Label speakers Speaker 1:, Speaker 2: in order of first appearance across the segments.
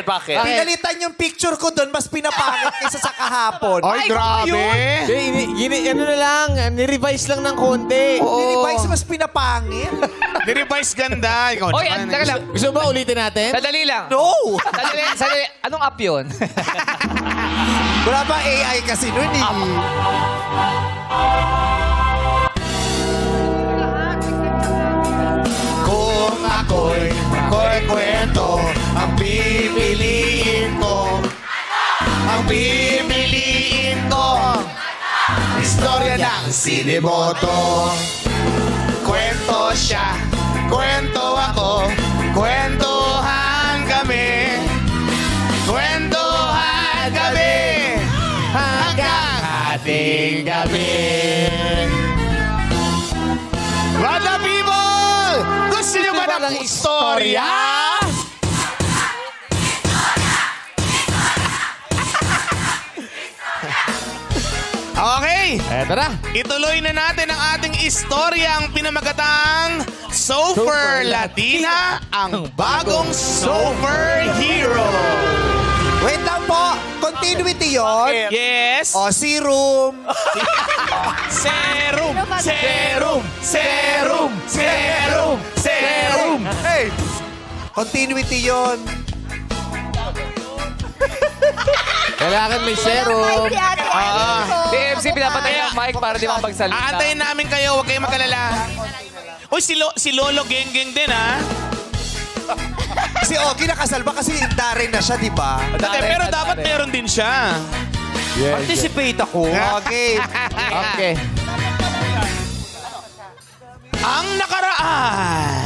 Speaker 1: Bakit?
Speaker 2: Pinalitan yung picture ko doon, mas pinapangit kaysa sa kahapon.
Speaker 3: Ay, grabe.
Speaker 4: Ano na lang, nirevise lang ng konti.
Speaker 2: Nirevise, mas pinapangit.
Speaker 3: Nirevise ganda. Ikaw
Speaker 1: Oy,
Speaker 3: naman.
Speaker 1: teka lang.
Speaker 4: Gusto ba ulitin natin?
Speaker 1: Sadali lang.
Speaker 2: No!
Speaker 1: Sadali. Anong app yun?
Speaker 2: Wala ba AI kasi nun eh.
Speaker 3: Kung ako'y kwento, ang pipiliin ko. Ang pipiliin ko. Istorya ng Siniboto. Kwento siya, kwento ako, kwentuhan kami. Kwentuhan kami hanggang ating gabi. Bata people! Gusto niyo ba ng istorya? Okay.
Speaker 4: Eto na.
Speaker 3: Ituloy na natin ang ating istorya, ang pinamagatang Sofer Latina, ang bagong Sofer Hero.
Speaker 2: Wait lang po. Continuity yun.
Speaker 3: Yes.
Speaker 2: O, serum.
Speaker 3: Serum, serum, serum, serum, serum.
Speaker 2: Hey! Continuity yun.
Speaker 4: Kailangan may serum.
Speaker 1: DMC, pinapatay ang mic para di mapagsalita.
Speaker 3: Aantayin namin kayo, huwag kayong magkalala. Uy, si Lolo Genggeng din, ha?
Speaker 2: Si Ogie nakasalba kasi Darren na siya, di ba?
Speaker 3: Pero dapat meron din siya.
Speaker 2: Participate ako. Okay.
Speaker 4: Okay.
Speaker 3: Ang nakaraan.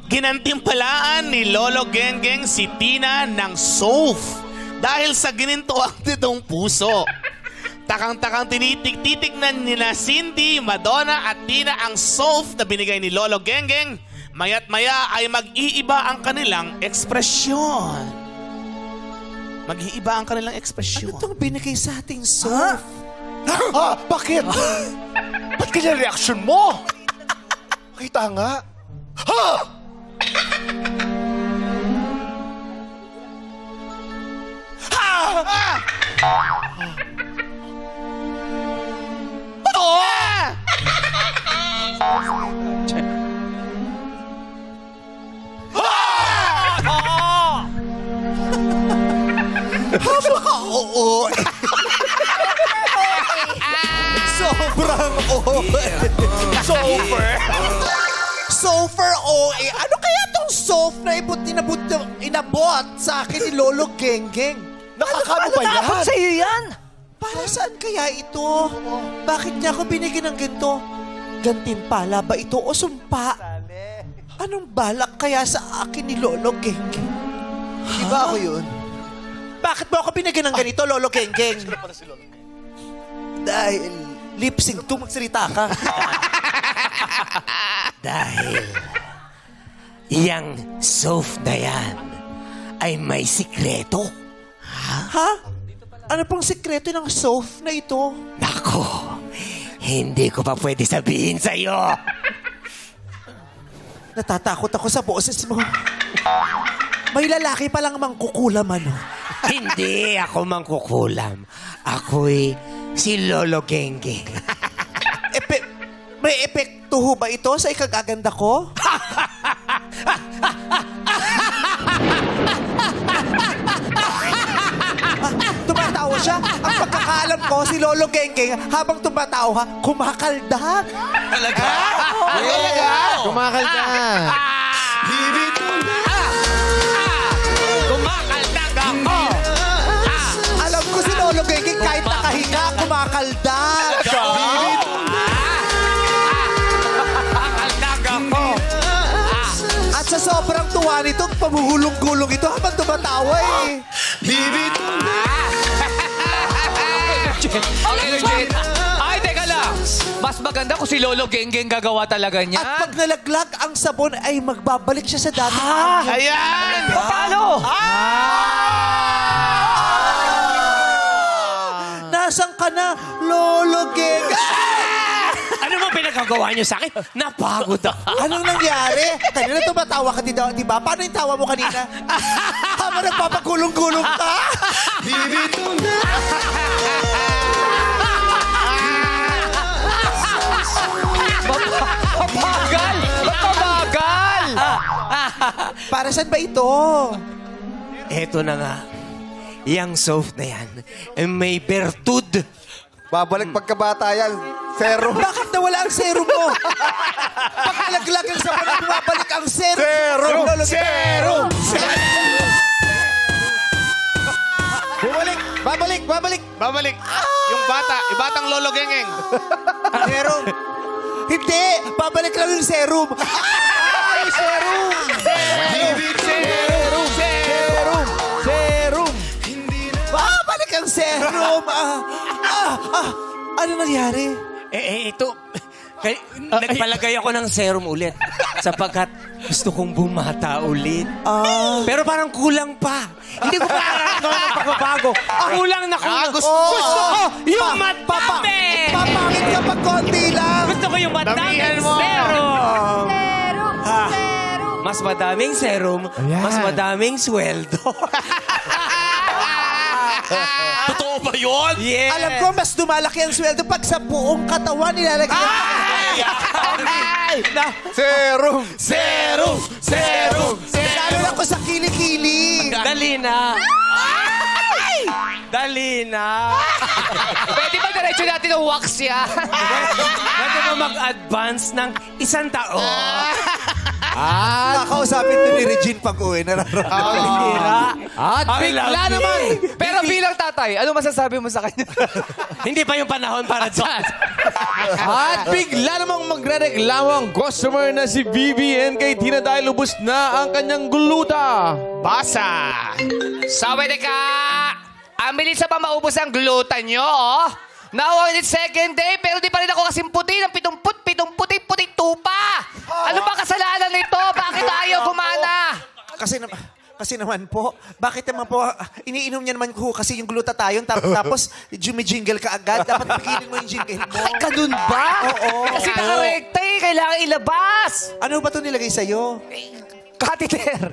Speaker 3: Ginantimpalaan ni Lolo Genggeng si Tina ng Sof dahil sa ginintuang nitong puso. Takang-takang titignan nila Cindy, Madonna at Tina ang Sof na binigay ni Lolo Genggeng. Maya't maya ay mag-iiba ang kanilang ekspresyon. Mag-iiba ang kanilang ekspresyon.
Speaker 2: Ano itong binigay sa ating Sof?
Speaker 5: Bakit? Ba't kanya reaction mo? Kita nga. Ha!
Speaker 2: Oo. Sobrang OA. Sofer OA. Ano kaya tong soft na inabot sa akin ni Lolo Genggeng?
Speaker 5: Nakakano ba yan?
Speaker 1: Dapat sa'yo yan.
Speaker 2: Para saan kaya ito? Bakit niya ako binigyan ng ganito? Gantimpala ba ito o sumpa? Anong balak kaya sa akin ni Lolo Genggeng? Di ba ako yun? Bakit mo ako binigyan ng ganito, Lolo Genggeng? Dahil lip-sync to, magsalita ka.
Speaker 6: Dahil yang soft na yan ay may sikreto.
Speaker 2: Ha? Ano pang sikreto ng soft na ito?
Speaker 6: Nako, hindi ko pa pwede sabihin sa'yo.
Speaker 2: Natatakot ako sa boses mo. May lalaki palang mangkukulam, ano?
Speaker 6: Hindi ako mangkukulam. Ako'y si Lolo Genggeng.
Speaker 2: May epekto ho ba ito sa ikagaganda ko? Tumatawa siya. Ang pagkakaalam ko, si Lolo Genggeng, habang tumatawa, kumakaldag.
Speaker 3: Talaga?
Speaker 2: Talaga?
Speaker 4: Kumakalda.
Speaker 1: Kumakaldag ako.
Speaker 2: Alam ko si Lolo Genggeng, kahit nakahinga, kumakaldag. At sa sobrang tuwa nito, pamuhulong-gulong ito habang tumatawa eh.
Speaker 1: Okay, legit. Ay, teka lang. Mas maganda kung si Lolo Genggeng gagawa talaga niyan.
Speaker 2: At pag nalaglag ang sabon, ay magbabalik siya sa dati.
Speaker 3: Ayan!
Speaker 1: Paano?
Speaker 2: Nasaan ka na, Lolo Genggeng?
Speaker 6: Ano mo pinagawa pinapagawa niyo sa akin. Napagod ako.
Speaker 2: Anong nangyari? Kanina tumatawa ka di ba? Paano yung tawa mo kanina? Habang nagpapagulong-gulong ka?
Speaker 1: Mabagal! Mabagal!
Speaker 2: Para saan ba ito?
Speaker 6: Eto na nga. Yang soft na yan, may bertud.
Speaker 5: Babalik pagkabata yan. Serum.
Speaker 2: Bakit nawala ang serum mo? Pag nalaglag ang sabon at bumabalik ang serum.
Speaker 5: Serum!
Speaker 3: Babalik. Yung bata, ibatang Lolo Gengeng.
Speaker 2: Serum. Hindi! Babalik lang yung serum. Ay, serum! Serum! Babalik ang serum! Ano nangyari?
Speaker 6: Ito. Nagpalagay ako ng serum ulit. Sapagkat gusto kong bumata ulit. Pero parang kulang pa. Hindi ko pa nararamdaman ng pagbabago. Kulang na kulang.
Speaker 3: Gusto
Speaker 6: ko yung madami.
Speaker 2: Papangit ka pag konti lang.
Speaker 6: Gusto ko yung madaming
Speaker 3: Damihan mo.
Speaker 6: serum.
Speaker 7: Serum! Serum!
Speaker 6: Mas madaming serum, mas madaming sweldo.
Speaker 3: Totoo ba yun?
Speaker 6: Yeah.
Speaker 2: Alam ko, mas dumalaki ang sweldo pag sa buong katawan nilalagay.
Speaker 5: Serum!
Speaker 2: Lalo na ko sa kilikili.
Speaker 6: Dali na. Dali na.
Speaker 1: Pwede ba diretso natin ang wax yan?
Speaker 6: Pwede ba mag-advance ng 1 taon?
Speaker 2: Kakausapin to ni Regine pag-uwi.
Speaker 6: Hira.
Speaker 1: At
Speaker 6: I
Speaker 1: bigla
Speaker 6: love
Speaker 1: naman.
Speaker 6: you.
Speaker 1: Pero bilang tatay, ano masasabi mo sa kanya?
Speaker 6: Hindi pa yung panahon para dyan.
Speaker 4: At bigla namang magre-reklamo ang customer na si Vivian kay Tina dahil ubos na ang kanyang gluta.
Speaker 3: Basa.
Speaker 1: Sabi ka, ang bilis sa pa maubos ang glutan nyo, oh. Now on its second day, pero di pa rin ako kasing puti ng pitong puti tupa. Ano ba kasalanan nito? Bakit ayaw gumana?
Speaker 2: Kasi naman po, bakit naman po, iniinom niya naman ko kasi yung glutathione tapos jumijingle ka agad. Dapat pagilin mo yung jingle mo.
Speaker 1: Ganun ba?
Speaker 2: Oo.
Speaker 1: Kasi nakarekta eh, kailangan ilabas.
Speaker 2: Ano ba ito nilagay sa'yo?
Speaker 1: Catheter.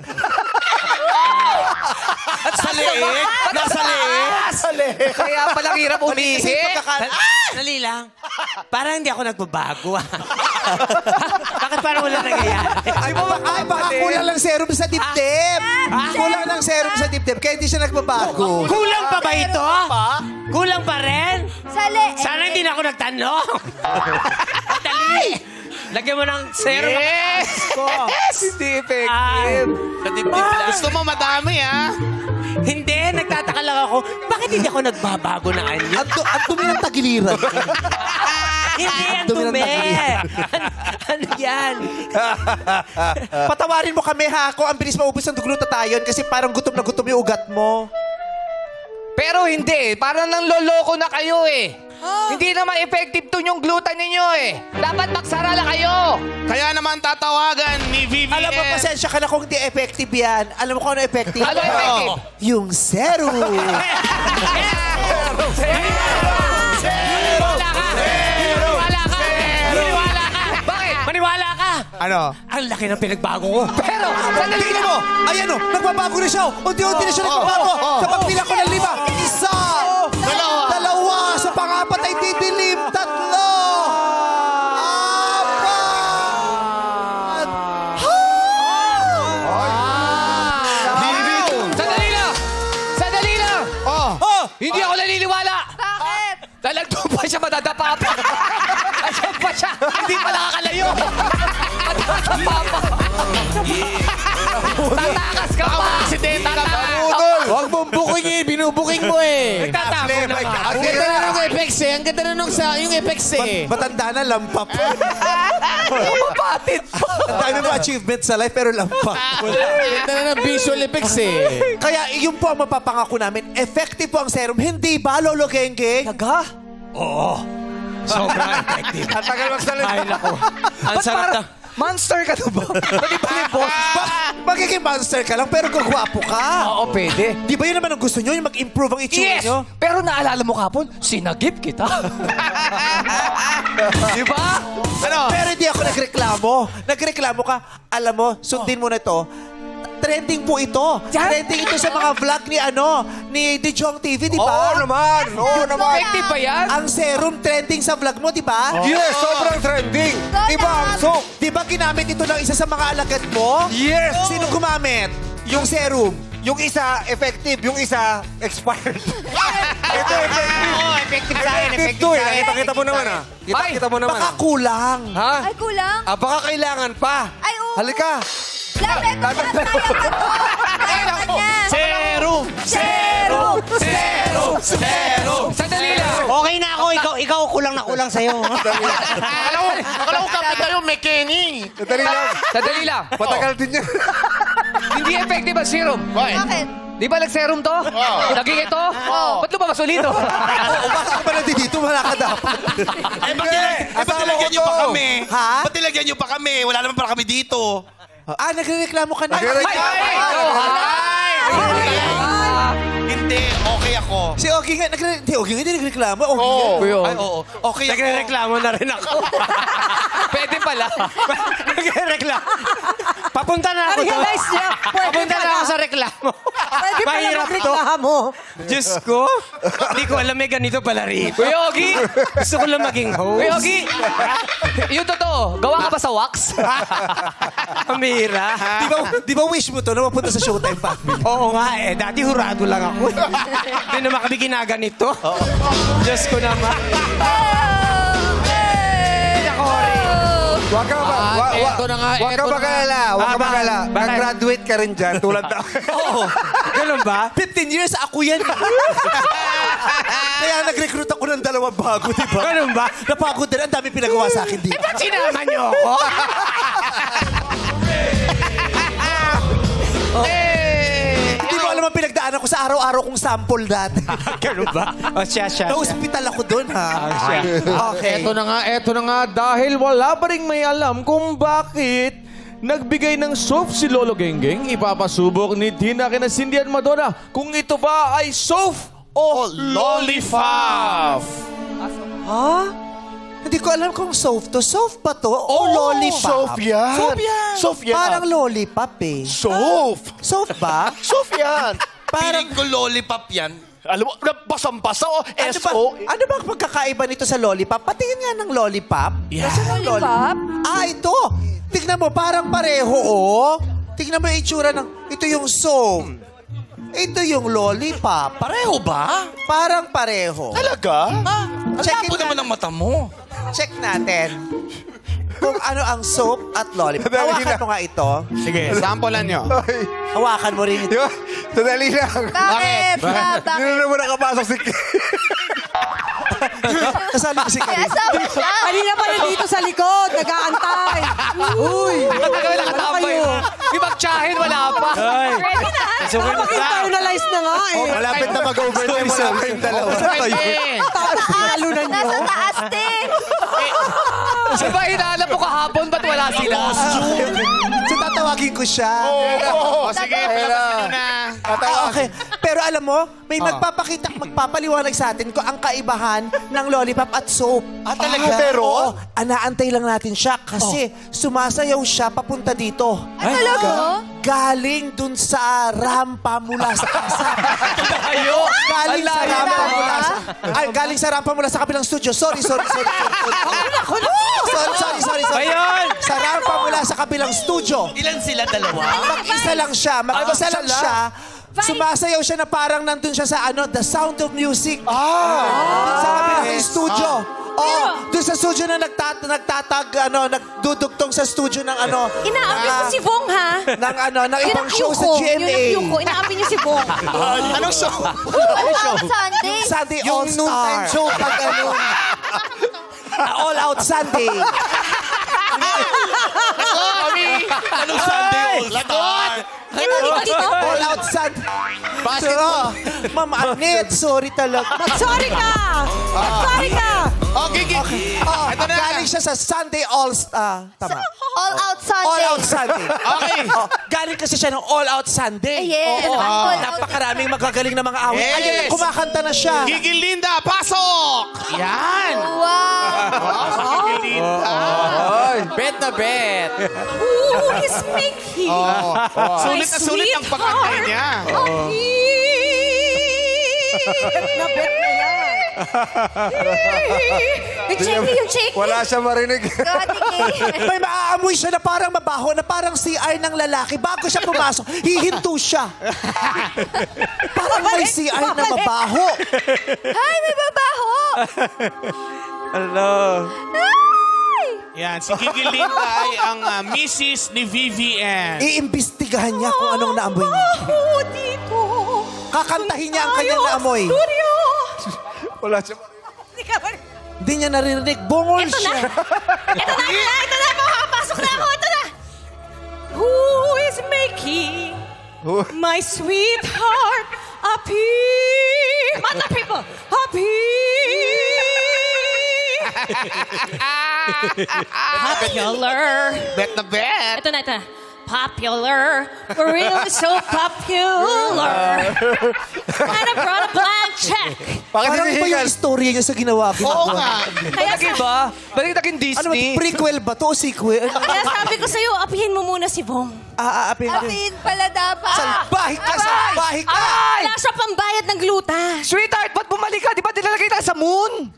Speaker 6: At sa leeg? Nasa leeg?
Speaker 1: Kaya palang hirap umihi.
Speaker 6: Dali lang. Parang hindi ako nagbabago. Bakit parang wala nangyayari?
Speaker 2: Ay, baka kulang lang serum sa dibdib. Kulang lang serum sa dibdib, kaya hindi siya nagbabago.
Speaker 6: Kulang pa ba ito? Kulang pa rin? Sana hindi na ako nagtanong. Dali. Lagyan mo ng serum.
Speaker 1: Yes! Hindi effective.
Speaker 3: Gusto mo madami, ha?
Speaker 6: Hindi, nagtataka lang ako. Bakit hindi ako nagbabago na anyo?
Speaker 2: Ang dumi ng tagiliran.
Speaker 6: Hindi, ang
Speaker 2: Dumi ng
Speaker 6: dumi.
Speaker 2: tagiliran.
Speaker 6: Ano yan?
Speaker 2: Patawarin mo kami ha, ako ang bilis maubos ng glutathione kasi parang gutom na gutom yung ugat mo.
Speaker 1: Pero hindi, parang nang loloko na kayo eh. Hindi naman effective to yung glutan ninyo eh. Dapat magsara lang kayo.
Speaker 3: Kaya naman tatawagan ni Vivian.
Speaker 2: Alam mo, pasensya ka na kung hindi effective yan. Alam mo kung ano effective?
Speaker 1: Ano effective?
Speaker 2: Yung serum.
Speaker 1: Maniwala ka! Maniwala ka! Maniwala ka! Bakit?
Speaker 6: Maniwala ka.
Speaker 5: Ano?
Speaker 6: Ang laki ng pinagbago ko.
Speaker 1: Pero, sandali
Speaker 2: Tingnan
Speaker 1: lang.
Speaker 2: mo! Ayan o, nagbabago na siya. Unti-unti na siya nagbabago. Kapag bilang ko ng 5, 1, 2, sa pangapat ay didilim, 3, 4.
Speaker 1: Sandali lang! Sandali lang! Hindi ako naniniwala!
Speaker 7: Bakit?
Speaker 1: Talagdo pa siya, madadapa pa. Ayan pa siya. Hindi pa nakakalayo. Madadapa pa. Tatakas ka pa.
Speaker 3: Aksidente ka ba?
Speaker 4: Huwag mong booking binubuking mo eh.
Speaker 6: Nagtatago na nga.
Speaker 4: Ang ganda na nung effects eh. Ang ganda na nung yung effects eh.
Speaker 2: Matanda na, lampa pa.
Speaker 1: Mapatid pa.
Speaker 2: Ang dami mo achievement sa life, pero lampa.
Speaker 4: Ang ganda na ng visual effects eh.
Speaker 2: Kaya yun po ang mapapangako namin. Effective po ang serum. Hindi ba, Lolo Gengge?
Speaker 6: Sobrang effective.
Speaker 5: Ang tagal magsalita.
Speaker 6: Ay, nako. Ang sarap na.
Speaker 2: Monster ka na ba? Pwede pa rin, boss. Magiging monster ka lang, pero gagwapo ka.
Speaker 1: Oo, pwede.
Speaker 2: Di ba yun naman ang gusto nyo? Yung mag-improve ang itsura
Speaker 1: Yes!
Speaker 2: nyo?
Speaker 1: Pero naalala mo kapon, sinagip kita. Di ba?
Speaker 2: Pero hindi ako nagreklamo. Nagreklamo ka. Alam mo, sundin mo na to. Trending po ito. Trending ito sa mga vlog ni Dijong TV, di ba?
Speaker 5: Oo naman. Oo naman.
Speaker 1: Effective ba yan?
Speaker 2: Ang serum trending sa vlog mo, di ba?
Speaker 5: Yes, sobrang trending. Diba ang soap?
Speaker 2: Di ba ginamit ito ng isa sa mga alagad mo?
Speaker 5: Yes.
Speaker 2: Sino gumamit? Yung serum.
Speaker 5: Yung isa, effective. Yung isa, expired. Ito, effective.
Speaker 6: Oo, effective sa akin.
Speaker 5: Effective to eh. Kita mo naman ah. Kita mo naman
Speaker 2: Baka
Speaker 5: ah.
Speaker 2: kulang.
Speaker 5: Ha?
Speaker 7: Ay, kulang.
Speaker 5: Ah, baka kailangan pa.
Speaker 7: Ay, oo.
Speaker 5: Halika.
Speaker 7: Lapit ko para sayang ko.
Speaker 3: Serum!
Speaker 7: Serum!
Speaker 3: Serum!
Speaker 1: Sandali lang.
Speaker 6: Okay na ako. Ikaw kulang na kulang sa'yo.
Speaker 3: Akala ko kapit tayo, Kenny.
Speaker 5: Sandali lang.
Speaker 1: Sandali lang.
Speaker 5: Matagal din yan.
Speaker 1: Hindi effective ang serum.
Speaker 7: Bakit?
Speaker 1: Di ba nag-serum to? Naging ito? Ba't lumabas ulit to?
Speaker 2: Oo, bakit ka pala dito? Wala ka dapat.
Speaker 3: Ba't nilagyan niyo pa kami?
Speaker 2: Ha?
Speaker 3: Ba't nilagyan niyo pa kami? Wala naman pala kami dito.
Speaker 2: Ah, nagreklamo ka na.
Speaker 3: Hindi, okay ako.
Speaker 2: Si Ogie nga, hindi nagreklamo. Ogie nga.
Speaker 3: Ay, oo. Okay ako.
Speaker 6: Nagre-reklamo na rin ako.
Speaker 1: Pwede pala.
Speaker 6: Nagre-reklamo. Papunta na ako doon.
Speaker 8: Realize niya.
Speaker 6: Papunta na ako sa reklamo.
Speaker 8: Pwede pala
Speaker 6: Mahirap to.
Speaker 8: magreklamo.
Speaker 6: Diyos ko. Hindi ko alam may ganito pala rin.
Speaker 1: Kuya Ogie!
Speaker 6: Gusto ko lang maging host.
Speaker 1: Kuya Ogie! Yung totoo, gawa ka ba sa wax?
Speaker 6: Amira.
Speaker 2: Di ba wish mo to na mapunta sa Showtime pa?
Speaker 6: Oo nga eh. Dati hurado lang ako. Hindi naman kami ginaganito. Diyos ko naman.
Speaker 5: Huwag ka ba?
Speaker 4: eto na nga,
Speaker 5: Huwag ka
Speaker 4: eto na
Speaker 5: magalala. Huwag ka magalala.
Speaker 6: Bakit?
Speaker 5: Nag-graduate ka rin dyan, tulad na.
Speaker 6: Oo. Ganun ba?
Speaker 2: 15 years, ako yan. Kaya nag-recruit ako ng dalawang bago, di ba?
Speaker 6: Ganun ba?
Speaker 2: Napagod din. Ang dami pinagawa sa akin dito.
Speaker 6: Ba't sinama niyo ako?
Speaker 2: Hindi mo alam ang pinagdaanan ko sa araw-araw kong sample dati.
Speaker 6: Ganun ba? O siya.
Speaker 2: Na-hospital ako doon, ha? Okay.
Speaker 4: Eto na nga, dahil wala pa rin may alam kung bakit nagbigay ng soap si Lolo Genggeng, ipapasubok ni Tina kina Cindy at Madonna kung ito ba ay soap o lollipop.
Speaker 2: Ha? Hindi ko alam kung soap to. Soap ba to? O lollipop?
Speaker 5: Soap yan.
Speaker 2: Soap yan.
Speaker 5: Soap yan.
Speaker 2: Parang lollipop eh.
Speaker 5: Soap.
Speaker 2: Soap ba?
Speaker 5: Soap yan.
Speaker 2: Parang...
Speaker 3: Piling ko lollipop yan. Alam mo, basang-basa o
Speaker 2: Ano ba ang pagkakaiba nito sa lollipop? Patingin nga ng lollipop.
Speaker 3: Yeah.
Speaker 2: Nasaan ang
Speaker 7: Lollipop?
Speaker 2: Ah, ito. Tignan mo, parang pareho, oh. Tignan mo yung itsura ng... Ito yung soap. Ito yung lollipop.
Speaker 3: Pareho ba?
Speaker 2: Parang pareho.
Speaker 3: Talaga? Ang
Speaker 2: Check
Speaker 3: labo
Speaker 2: it
Speaker 3: naman
Speaker 2: na-
Speaker 3: ng mata mo.
Speaker 2: Check natin kung ano ang soap at lollipop. Hawakan mo nga ito.
Speaker 3: Sige, sampulan nyo.
Speaker 2: Hawakan mo rin ito.
Speaker 5: Diba? Sadali lang.
Speaker 7: Bakit?
Speaker 5: Hindi
Speaker 7: Bakit?
Speaker 5: na mo nakapasok si...
Speaker 2: Kasali ko si
Speaker 7: Kaya
Speaker 2: Karin.
Speaker 7: sabi siya.
Speaker 8: Kanina pa rin dito sa likod, nag-aantay. Uy!
Speaker 1: Matagal na
Speaker 8: Ano
Speaker 1: katambay.
Speaker 8: kayo?
Speaker 1: Di magtsahin, wala pa.
Speaker 7: Ready na?
Speaker 8: Internalize na nga eh.
Speaker 5: Malapit na mag-overtime. Wala kayong dalawa.
Speaker 8: Talo na nyo.
Speaker 7: Nasa taas, te.
Speaker 1: Di ba hinahanap mo kahapon, ba't wala sila?
Speaker 2: So tatawagin ko siya.
Speaker 3: Sige, palabas nyo na.
Speaker 2: Okay. Pero alam mo, may magpapaliwanag sa atin kung ang kaibahan ng lollipop at soap.
Speaker 5: Ah, talaga? Pero?
Speaker 2: Oo. Anaantay lang natin siya kasi sumasayaw siya papunta dito.
Speaker 7: Ay, talaga?
Speaker 2: Galing dun sa rampa mula sa casa.
Speaker 1: Ayo!
Speaker 2: Galing sa
Speaker 1: Ang layo
Speaker 2: rampa
Speaker 1: na.
Speaker 2: mula sa... Ay, galing sa rampa mula sa kabilang studio. Sorry. Sorry.
Speaker 6: Ayun!
Speaker 2: Sa rampa mula sa kabilang studio.
Speaker 3: Ilan sila? Dalawa?
Speaker 2: Mag-isa lang siya. Mag-isa lang siya. Sumasayaw siya na parang nandun siya sa The Sound of Music. Dun sa kabilang studio. Doon sa studio na nagdudugtong sa studio ng
Speaker 7: Inaamin mo si Bong, ha?
Speaker 2: ng ibang show sa GMA.
Speaker 7: Yun ang inaamin niyo si Bong.
Speaker 3: Anong show?
Speaker 7: Sunday.
Speaker 2: Sunday
Speaker 5: Yung
Speaker 2: All
Speaker 5: noontime
Speaker 2: Star.
Speaker 5: show pag
Speaker 2: All Out Sunday.
Speaker 3: Anong Sunday All-Star?
Speaker 7: Ito, dito.
Speaker 2: All Out Sunday. Basketball. Ma'am Arnett, sorry talaga.
Speaker 8: Mag-sorry ka! Mag-sorry ka!
Speaker 3: Okay, ito na.
Speaker 2: Galing siya sa Sunday tama.
Speaker 7: All Out Sunday.
Speaker 2: All Out Sunday.
Speaker 3: Okay.
Speaker 2: Galing kasi siya ng All Out Sunday.
Speaker 7: Yes.
Speaker 2: Oo.
Speaker 7: All Out.
Speaker 2: Napakaraming magagaling na mga awit.
Speaker 3: Yes.
Speaker 2: Ayun, kumakanta na siya.
Speaker 3: Gigil Linda, pasok! Yan!
Speaker 7: Wow.
Speaker 3: Si Gigil Linda.
Speaker 6: Bet na bet.
Speaker 7: Who is Mickey?
Speaker 3: Sulit na sulit ang pagkantay niya.
Speaker 8: Nabet na yan.
Speaker 7: Yung check.
Speaker 5: Wala siya marinig.
Speaker 2: May maaamoy siya na parang mabaho, na parang CR ng lalaki. Bago siya pumasok, hihinto siya. Parang may CR na mabaho.
Speaker 7: Ay, may babaho.
Speaker 6: Hello.
Speaker 7: Ay!
Speaker 3: Yan, si Gigil Linda ay ang Mrs. ni Vivian.
Speaker 2: Iimbestigahan niya kung anong naamoy niya.
Speaker 7: Baho dito.
Speaker 2: Kakantahin niya ang kanyang naamoy.
Speaker 7: Studio.
Speaker 5: Wala siya
Speaker 2: Hindi niya naririnig. Bungol siya.
Speaker 7: Ito na. Makapasok na ako. Ito na. Who is making my sweetheart appear? Mata people, popular.
Speaker 3: Bet na bet.
Speaker 7: Ito na. Popular. Really so popular. And I brought a blank check.
Speaker 5: Bakit
Speaker 2: Parang iba
Speaker 5: hinihingal?
Speaker 2: yung istorya niya sa ginawa.
Speaker 3: Oo nga.
Speaker 7: Kaya,
Speaker 1: Iba? Balik naging
Speaker 2: Ano ba,
Speaker 1: Disney.
Speaker 2: prequel ba to o sequel?
Speaker 7: kaya sabi ko sa'yo, apihin mo muna si Bong.
Speaker 2: Apihin
Speaker 7: pala dapat.
Speaker 2: Salbahe ka! Salbahe ka!
Speaker 1: Ay!
Speaker 7: Wala siya pambayad ng gluta.
Speaker 1: Sweetheart, ba't bumalik ka? Di ba nilalagay tayo sa moon?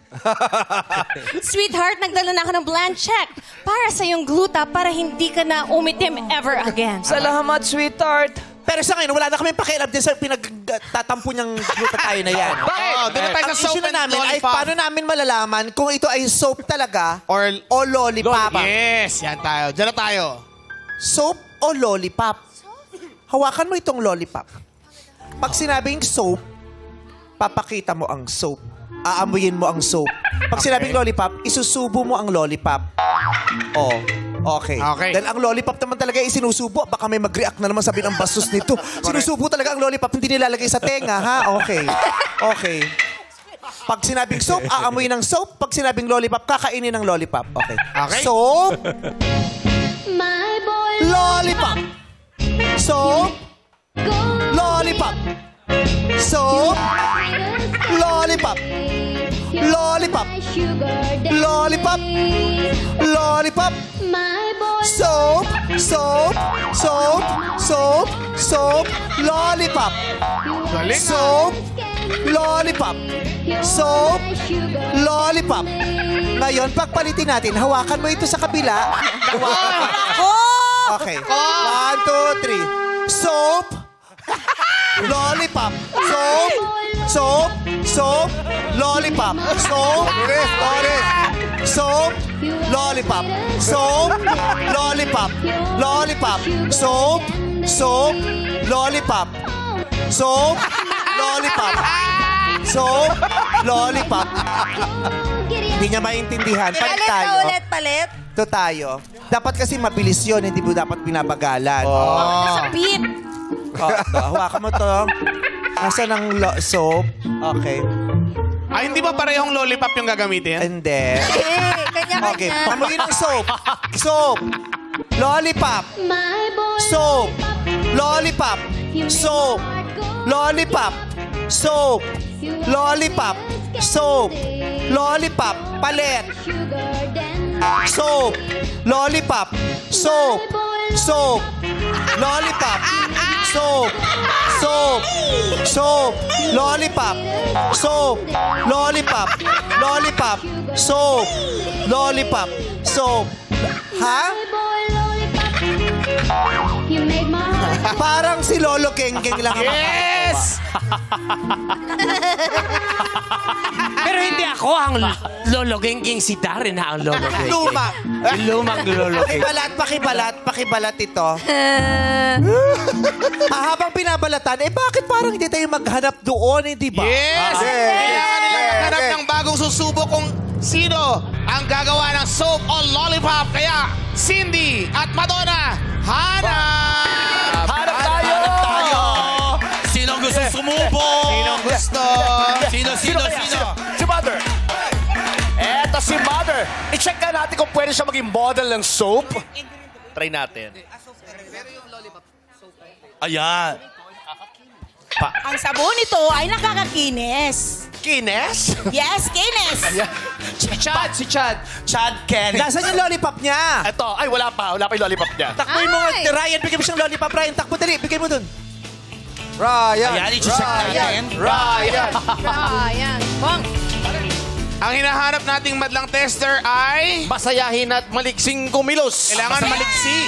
Speaker 7: Sweetheart, nagdala na ako ng blank check para sa yung gluta para hindi ka na umitim ever again.
Speaker 1: Salamat, sweetheart.
Speaker 2: Pero sa ngayon, wala na kami pakialam din sa pinagtatampo niyang gluta tayo na yan.
Speaker 1: Bakit?
Speaker 3: Oh, doon na tayo
Speaker 2: Ang
Speaker 3: sa soap
Speaker 2: issue na
Speaker 3: and
Speaker 2: namin ay
Speaker 3: lollipop.
Speaker 2: paano namin malalaman kung ito ay soap talaga
Speaker 3: Or
Speaker 2: o lollipop.
Speaker 3: Yes, yan tayo. Diyan na tayo.
Speaker 2: Soap o lollipop? Hawakan mo itong lollipop. Pag sinabing soap, papakita mo ang soap. Aamuyin mo ang soap. Pag sinabing lollipop, isusubo mo ang lollipop. Oh, okay.
Speaker 3: Okay.
Speaker 2: Dahil ang lollipop naman talaga ay sinusubo. Baka may mag-react na naman sabi ng bastos nito. Sinusubo talaga ang lollipop, hindi nilalagay sa tenga, ha? Okay. Okay. Pag sinabing soap, aamuyin ng soap. Pag sinabing lollipop, kakainin ng lollipop. Okay.
Speaker 3: Okay.
Speaker 2: Soap, lollipop. Soap, lollipop. Soap, lollipop. Lollipop. Lollipop. Lollipop. Soap, soap, soap, soap, soap, lollipop.
Speaker 3: Galing.
Speaker 2: Soap, lollipop. Soap, lollipop. Ngayon, pagpalitin natin, hawakan mo ito sa kabila. Okay. 1, 2, 3. Soap, lollipop. Soap, soap, soap, lollipop. Soap, soap, lollipop. Soap, lollipop. Lollipop. Soap, soap, lollipop. Soap, lollipop. Soap, lollipop. Hindi niya maintindihan. Palit tayo.
Speaker 7: palit.
Speaker 2: Ito tayo. Dapat kasi mabilis yun, hindi mo dapat binabagalan.
Speaker 7: Sa beat.
Speaker 2: Hawakan mo to. Nasaan ang soap? Okay.
Speaker 3: Ay, hindi ba parehong lollipop yung gagamitin?
Speaker 2: Hindi.
Speaker 7: Kanya-kanya.
Speaker 2: Okay, pamuyin ng soap. Soap. Lollipop. Soap. Lollipop. Soap. Lollipop. Soap. Lollipop. Soap. Lollipop. Palit. Soap. Lollipop. Soap. Soap. Lollipop. Soap. Soap. Soap. Lollipop. Soap. Lollipop. Lollipop. Soap. Lollipop. Soap. Ha? Parang si Lolo Genggeng lang ang
Speaker 3: Yes!
Speaker 6: Pero hindi ako ang Lolo Genggeng, si Darren na ang Lolo Genggeng.
Speaker 2: Luma.
Speaker 6: Yung lumang Lolo Genggeng.
Speaker 2: Pakibalat ito. Habang binabalatan, bakit parang hindi tayo maghanap doon, di ba?
Speaker 3: Yes! Kailangan nila maghanap ng bagong susubo kung sino ang gagawa ng soap o lollipop. Kaya, Cindy at Madonna, hanap!
Speaker 1: Hanap tayo!
Speaker 6: Sinong gusto sumubo?
Speaker 3: Sinong gusto?
Speaker 6: Sino?
Speaker 1: Si Mother. Eto
Speaker 5: check ka natin kung pwede siya maging model ng soap.
Speaker 3: Try natin.
Speaker 5: Ayan.
Speaker 9: Ang sabon nito ay nakakakinis.
Speaker 5: Kines?
Speaker 9: Yes, kinis.
Speaker 1: Si Chad.
Speaker 5: Chad Ken.
Speaker 2: Nasaan yung lollipop niya?
Speaker 5: Ito. Ay, wala pa. Wala pa yung lollipop niya.
Speaker 2: Takboy mo,
Speaker 9: Ay!
Speaker 2: Ryan. Bigyan mo siyang lollipop. Ryan, takbo dali. Bigyan mo dun.
Speaker 5: Ryan. Ayan, i-check natin. Ryan.
Speaker 7: Ayan. Bong.
Speaker 3: Ang hinahanap nating madlang tester ay...
Speaker 4: Masayahin at maliksing kumilos.
Speaker 3: Kailangan maliksi.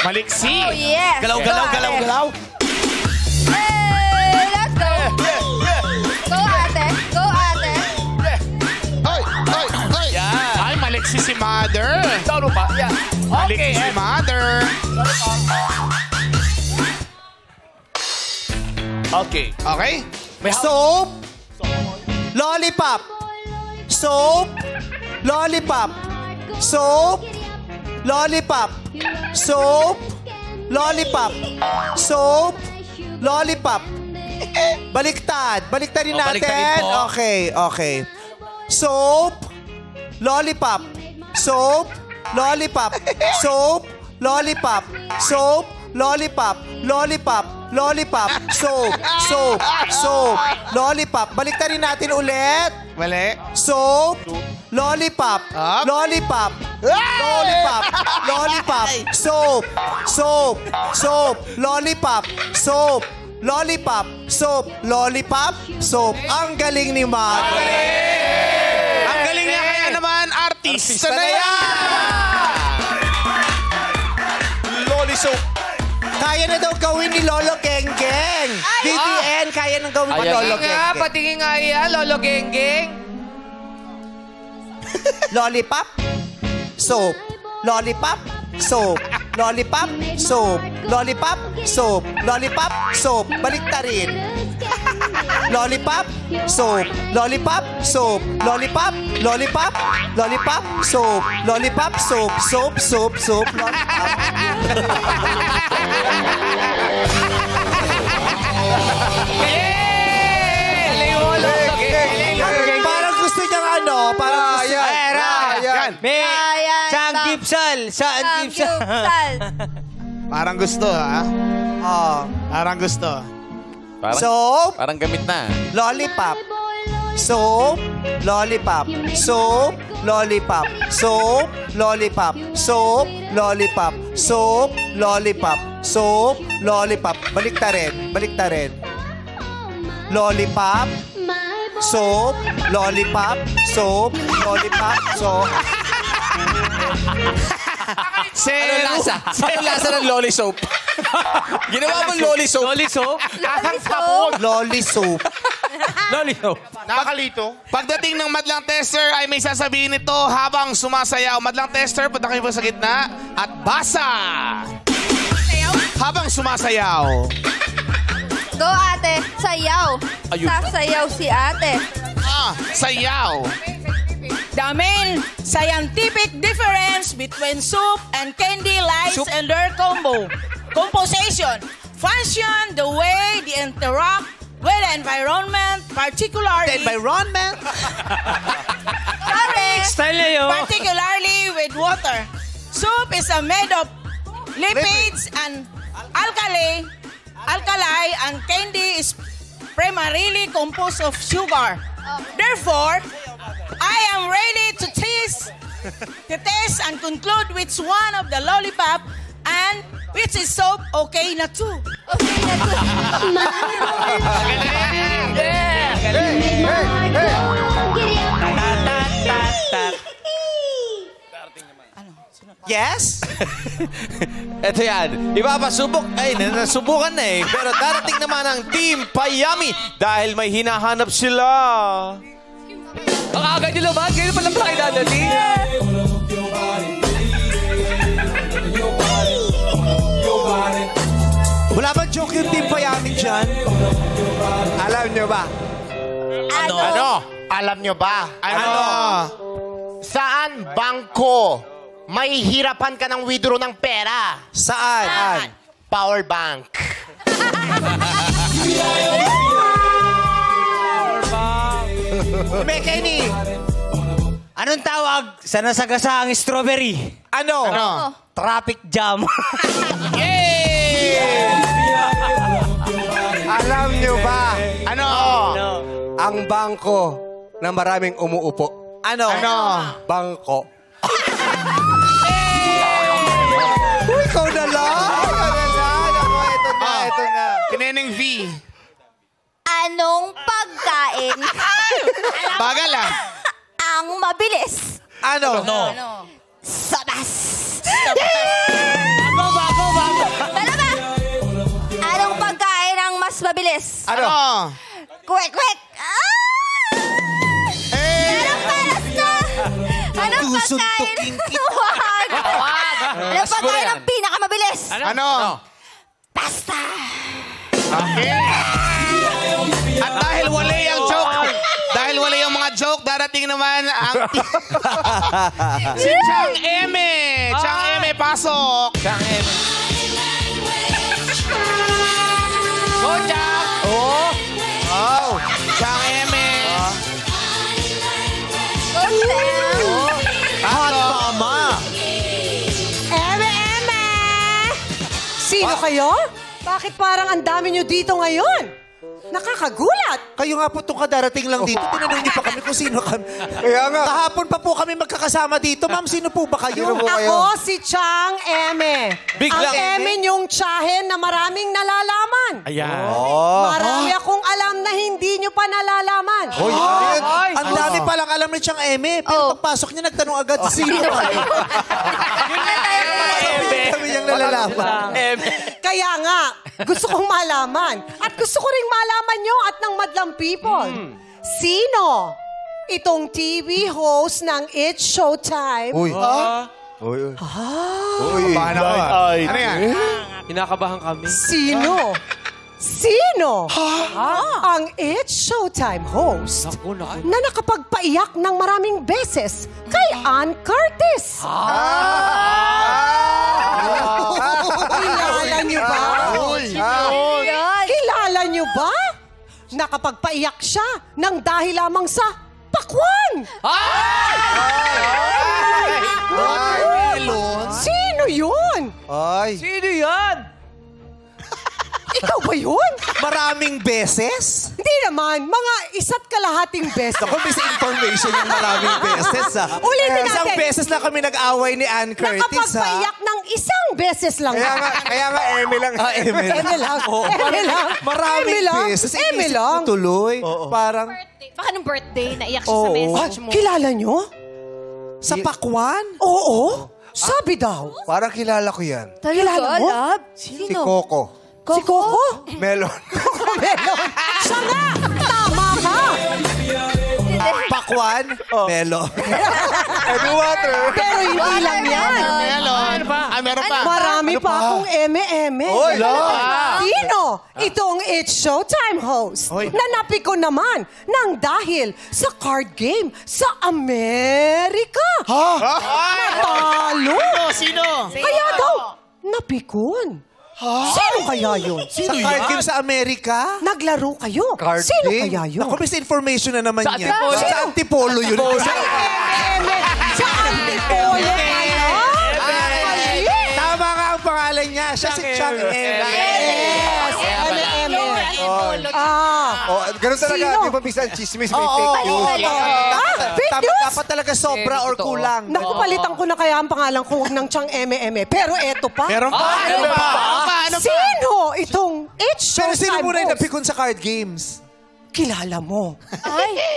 Speaker 3: Maliksi.
Speaker 7: Oh, yes.
Speaker 5: Galaw.
Speaker 7: Hey, let's go. Go, ate. Go, ate.
Speaker 3: Ay, maliksi si Mother.
Speaker 5: Saan pa? Yeah.
Speaker 3: Maliksi si Mother.
Speaker 5: Okay.
Speaker 3: Okay?
Speaker 2: Soap. Lollipop. Soap. Lollipop. Soap. Lollipop. Soap. Lollipop. Soap. Lollipop. Baliktad. Baliktarin natin.
Speaker 6: baliktarin po.
Speaker 2: Okay. Soap. Lollipop. Soap. Lollipop. Soap. Lollipop. Soap. Lollipop. Lollipop. Lollipop. Soap. Lollipop. Baliktarin natin ulit.
Speaker 3: Mali.
Speaker 2: Soap. Lollipop.
Speaker 3: Up.
Speaker 2: Lollipop. Lollipop. Lollipop. Soap. Lollipop. Soap. Lollipop. Soap. Lollipop. Soap. Ang galing ni Mother.
Speaker 3: Ang galing niya kaya naman, artista na yan!
Speaker 2: Loli Soap. Kaya na daw gawin ni Lolo Geng-Geng. DDN, kaya nang gawin ni Lolo Geng-Geng.
Speaker 1: Patingin nga yan, Lolo Geng-Geng.
Speaker 2: Lollipop. Soap. Lollipop. Soap. Lollipop. Soap. Lollipop. Soap. Lollipop. Soap. Baliktarin. Lollipop. Soap. Lollipop. Soap. Lollipop. Lollipop. Lollipop. Soap. Lollipop. Soap. Soap. Lollipop. Parang gusto niyang ano, parang gusto niya.
Speaker 5: Ryan.
Speaker 7: Ayan.
Speaker 6: Saan gipsal? Saan gipsal?
Speaker 3: Parang gusto, ha? Parang gusto.
Speaker 2: Soap.
Speaker 4: Parang gamit na.
Speaker 2: Lollipop. Soap. Lollipop. Soap. Lollipop. Soap. Lollipop. Soap. Lollipop. Soap. Lollipop. Soap. Lollipop. Baliktarin. Lollipop. Soap. Lollipop. Soap. Lollipop. Soap.
Speaker 4: Anong lasa? Anong lasa ng lolly soap? Ginawa mo lolly soap?
Speaker 6: Loli soap?
Speaker 2: Lolly soap.
Speaker 6: Loli soap.
Speaker 5: Nakakalito.
Speaker 3: Pagdating ng madlang tester ay may sasabihin ito habang sumasayaw. Madlang tester, punta kayo po sa gitna at basa! Habang sumasayaw.
Speaker 7: Go, ate. Sayaw.
Speaker 4: Ayun.
Speaker 7: Sasayaw si ate.
Speaker 3: Sayaw.
Speaker 9: The main scientific difference between soup and candy lies in their composition, function, the way they interact with the environment, particularly
Speaker 6: Style na yun.
Speaker 9: particularly with water. Soup is made of lipids and alkali, and candy is primarily composed of sugar. Therefore, I am ready to test and conclude which one of the lollipop and which is soap okay na too.
Speaker 2: Yes?
Speaker 4: Eto yan. Ipapasubok. Ay, nasubukan na eh. Pero darating naman ang Team Payami dahil may hinahanap sila.
Speaker 1: Ang agad nyo naman. Ganyan pa lang pala dadating.
Speaker 2: Wala ba joke yung Team Payami dyan?
Speaker 5: Alam nyo ba?
Speaker 3: Ano?
Speaker 5: Alam nyo ba?
Speaker 3: Ano?
Speaker 5: Saan bangko may hirapan ka ng withdraw ng pera?
Speaker 2: Saan?
Speaker 5: Power bank.
Speaker 2: Mekeni! Ano
Speaker 6: Anong tawag sa nasagasahang strawberry?
Speaker 2: Ano?
Speaker 6: Traffic jam.
Speaker 5: Alam nyo ba?
Speaker 3: Ano?
Speaker 5: Ang bangko na maraming umuupo.
Speaker 2: Ano?
Speaker 5: Bangko.
Speaker 2: Ikaw na lang. Ito na.
Speaker 3: Kineneng V.
Speaker 7: Anong pagkain
Speaker 3: Bagal ah.
Speaker 7: ang mabilis?
Speaker 2: Ano?
Speaker 7: Sabas. Talaga? Anong pagkain ang mas mabilis?
Speaker 3: Ano?
Speaker 7: Kwek, kwek. Anong paras na? Anong pagkain?
Speaker 2: Susuntukin kita.
Speaker 7: Wag. Anong pagkain ang pinakamabilis?
Speaker 3: Ano?
Speaker 7: Pasta.
Speaker 3: Okay. At dahil wala yung joke, darating naman ang si Chang Eme. Chang Eme, pasok.
Speaker 6: Chang Eme.
Speaker 1: Go, Jack!
Speaker 3: Chang Eme.
Speaker 2: Hot mama.
Speaker 8: Eme! Sino kayo? Bakit parang ang dami nyo dito ngayon? Nakakagulat.
Speaker 2: Kayo nga po itong kadarating lang dito. Tinanong niyo pa kami kung sino kami.
Speaker 5: Kaya nga.
Speaker 2: Kahapon pa po kami magkakasama dito. Ma'am, sino po ba kayo?
Speaker 8: Ako si Chang Eme.
Speaker 4: Biglang-
Speaker 8: Ang Eme yung tsahin na maraming nalalaman.
Speaker 6: Ayan.
Speaker 8: Marami akong alam na hindi nyo pa nalalaman.
Speaker 2: Ang dami palang alam ni Chang Eme. Pero pagpasok niya, nagtanong agad sino kayo. Kami niyang nalalaman.
Speaker 8: Kaya nga, gusto kong malaman. At gusto ko ring malaman nyo at ng madlang people. Sino itong TV host ng It's Showtime?
Speaker 5: Uy.
Speaker 3: Ano yan?
Speaker 6: Kinakabahan kami.
Speaker 8: Sino? Sino ang It's Showtime host na nakapagpaiyak ng maraming beses kay Ann Curtis? Kilala niyo ba? Kilala niyo ba? Nakapagpaiyak siya ng dahil lamang sa pakwan! Sino yun?
Speaker 1: Sino yan?
Speaker 8: Ikaw ba yun?
Speaker 2: Maraming beses?
Speaker 8: Hindi naman, mga isa't kalahating beses.
Speaker 2: Ako, misinformation yung maraming beses, ha?
Speaker 8: Ulitin natin.
Speaker 2: Isang beses na kami nag-away ni Ann Curtis, ha?
Speaker 8: Nakapagpaiyak ng isang beses lang.
Speaker 5: Kaya nga, Eme lang.
Speaker 2: Eme.
Speaker 8: Eme lang. Eme lang.
Speaker 2: Maraming
Speaker 8: Eme lang.
Speaker 2: beses.
Speaker 8: Eme
Speaker 2: Inisip
Speaker 8: lang.
Speaker 2: ko tuloy. Parang,
Speaker 7: Baka nung birthday, naiyak siya sa message mo.
Speaker 8: Kilala nyo?
Speaker 2: sa pakwan?
Speaker 8: Oo. Sabi daw.
Speaker 5: Parang kilala ko yan.
Speaker 8: Kilala mo?
Speaker 5: Si Coco.
Speaker 8: Si Coco?
Speaker 5: Melon.
Speaker 8: Coco Melon. Siya nga! Tama ka!
Speaker 2: Pakwan? Melo.
Speaker 5: Heavy water.
Speaker 8: Pero hindi lang yan.
Speaker 3: Meron pa. Meron pa.
Speaker 8: Marami pa akong eme-eme.
Speaker 5: Oy,
Speaker 8: Sino? Itong It's Showtime host na napiko naman ng dahil sa card game sa Amerika. Natalo.
Speaker 3: Sino?
Speaker 8: Kaya daw, napikon. Sino kaya yun?
Speaker 2: Sa card game sa Amerika?
Speaker 8: Naglaro kayo.
Speaker 5: Card
Speaker 8: Sino
Speaker 5: game?
Speaker 8: kaya yun?
Speaker 2: Ako, misinformation na naman
Speaker 1: Sa
Speaker 2: yan.
Speaker 1: Antipolo.
Speaker 2: Sa Antipolo yun.
Speaker 8: Eme, sa Antipolo kayo?
Speaker 2: Tama nga ang pangalan niya. Siya si Chang Eme.
Speaker 8: Yes, eme-eme.
Speaker 5: Ganun talaga.
Speaker 8: Sino?
Speaker 5: Di ba minsan chismis may
Speaker 2: Oo.
Speaker 5: fake news?
Speaker 8: Fake news?
Speaker 2: Dapat talaga sobra or
Speaker 1: totoo.
Speaker 2: kulang.
Speaker 8: Naku, palitan ko na kaya ang pangalan ko ng Chang eme-eme. Pero eto pa.
Speaker 3: Meron pa. Ano pa?
Speaker 8: Sino itong It's
Speaker 2: Pero sino
Speaker 8: Showtime
Speaker 2: muna yung
Speaker 8: host?
Speaker 2: napikon sa card games?
Speaker 8: Kilala mo.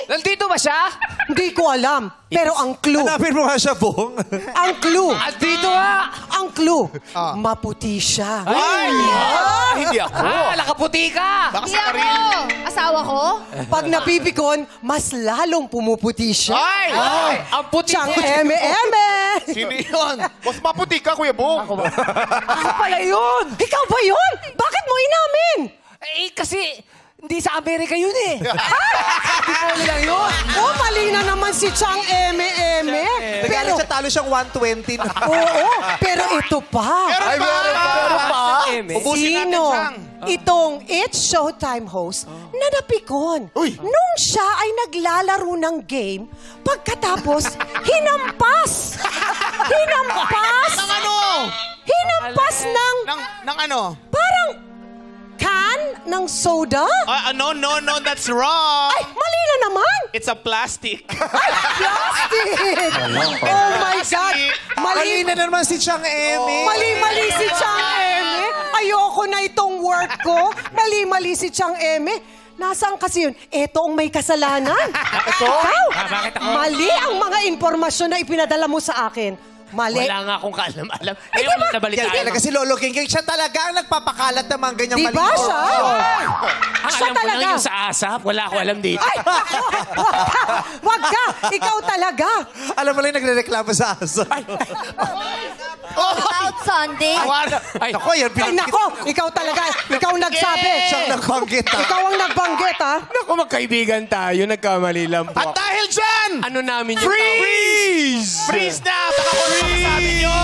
Speaker 1: Nandito ba siya?
Speaker 8: Hindi ko alam. Pero ang clue.
Speaker 2: Hanapin mo nga siya, Bong.
Speaker 8: Ang clue.
Speaker 1: Nandito nga!
Speaker 8: Ang clue. Maputi siya.
Speaker 1: Hindi ako. Nakaputi ka!
Speaker 3: Baka sa Karil.
Speaker 7: Asawa ko?
Speaker 8: Pag napipikon, mas lalong pumuputi siya.
Speaker 1: Ay! Ang puti
Speaker 8: Chang
Speaker 1: ko!
Speaker 8: eme-eme.
Speaker 3: Sino yun?
Speaker 5: Mas maputi ka, Kuya Bong.
Speaker 1: Ako pala yun!
Speaker 8: Ikaw ba yun? Bakit mo inamin?
Speaker 1: Eh, kasi hindi sa Amerika yun eh.
Speaker 2: Ano lang yun?
Speaker 8: Oh, mali na naman si Chang Eme.
Speaker 2: Pero siya talo siyang 120 na.
Speaker 8: Oo, pero ito pa.
Speaker 2: Ay, meron pa.
Speaker 3: Ubusin natin,
Speaker 8: Sino
Speaker 3: Chang.
Speaker 8: itong It's Showtime host na napikon nung siya ay naglalaro ng game pagkatapos hinampas
Speaker 3: Nang ano?
Speaker 8: hinampas ng
Speaker 3: Nang ano?
Speaker 8: parang can ng soda?
Speaker 3: No, that's wrong.
Speaker 8: Ay, mali na naman!
Speaker 3: It's a plastic.
Speaker 8: Plastic! Oh my God!
Speaker 2: Mali na naman si Chang Eme.
Speaker 8: Mali si Chang Eme. Ayoko na itong work ko. Mali si Chang Eme. Nasaan kasi yun? Eto ang may kasalanan. Ikaw?
Speaker 6: Bakit ako?
Speaker 8: Mali ang mga impormasyon na ipinadala mo sa akin. Mali.
Speaker 6: Wala nga akong kaalam-alam.
Speaker 8: Eh,
Speaker 6: Ngayon,
Speaker 8: diba?
Speaker 6: nabalitaan.
Speaker 2: Talaga si Lolo Genggeng, siya talaga ang nagpapakalat ng mga ganyang
Speaker 8: Di ba siya?
Speaker 6: Ang
Speaker 8: Siya
Speaker 6: alam ko lang
Speaker 8: talaga.
Speaker 6: yung sa ASAP. Wala ko alam dito.
Speaker 8: Ay! Wag ka! Ikaw talaga!
Speaker 2: Alam mo lang yung nagre-reklamo sa aso.
Speaker 7: About Sunday.
Speaker 2: Ako, yan
Speaker 8: Ay, nako! Ikaw talaga! Ikaw nagsabi!
Speaker 2: Siyang nagbanggit ha.
Speaker 8: Ikaw ang nagbanggit, ha?
Speaker 6: Naku, magkaibigan tayo. Nagkamali lang po.
Speaker 3: At dahil dyan,
Speaker 6: Ano namin yung
Speaker 3: freeze na! Baka kung ano masasabi nyo.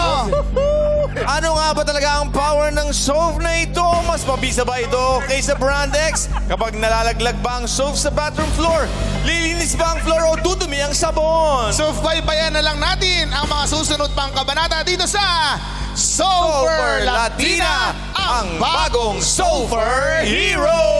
Speaker 4: Ano nga ba talaga ang power ng soap na ito? Mas mabisa ba ito kaysa Brand X? Kapag nalalaglag ba ang soap sa bathroom floor, lilinis ba ang floor o dudumi ang sabon?
Speaker 3: So, baybayan na lang natin ang mga susunod pang kabanata dito sa Super Latina, ang bagong Super Hero!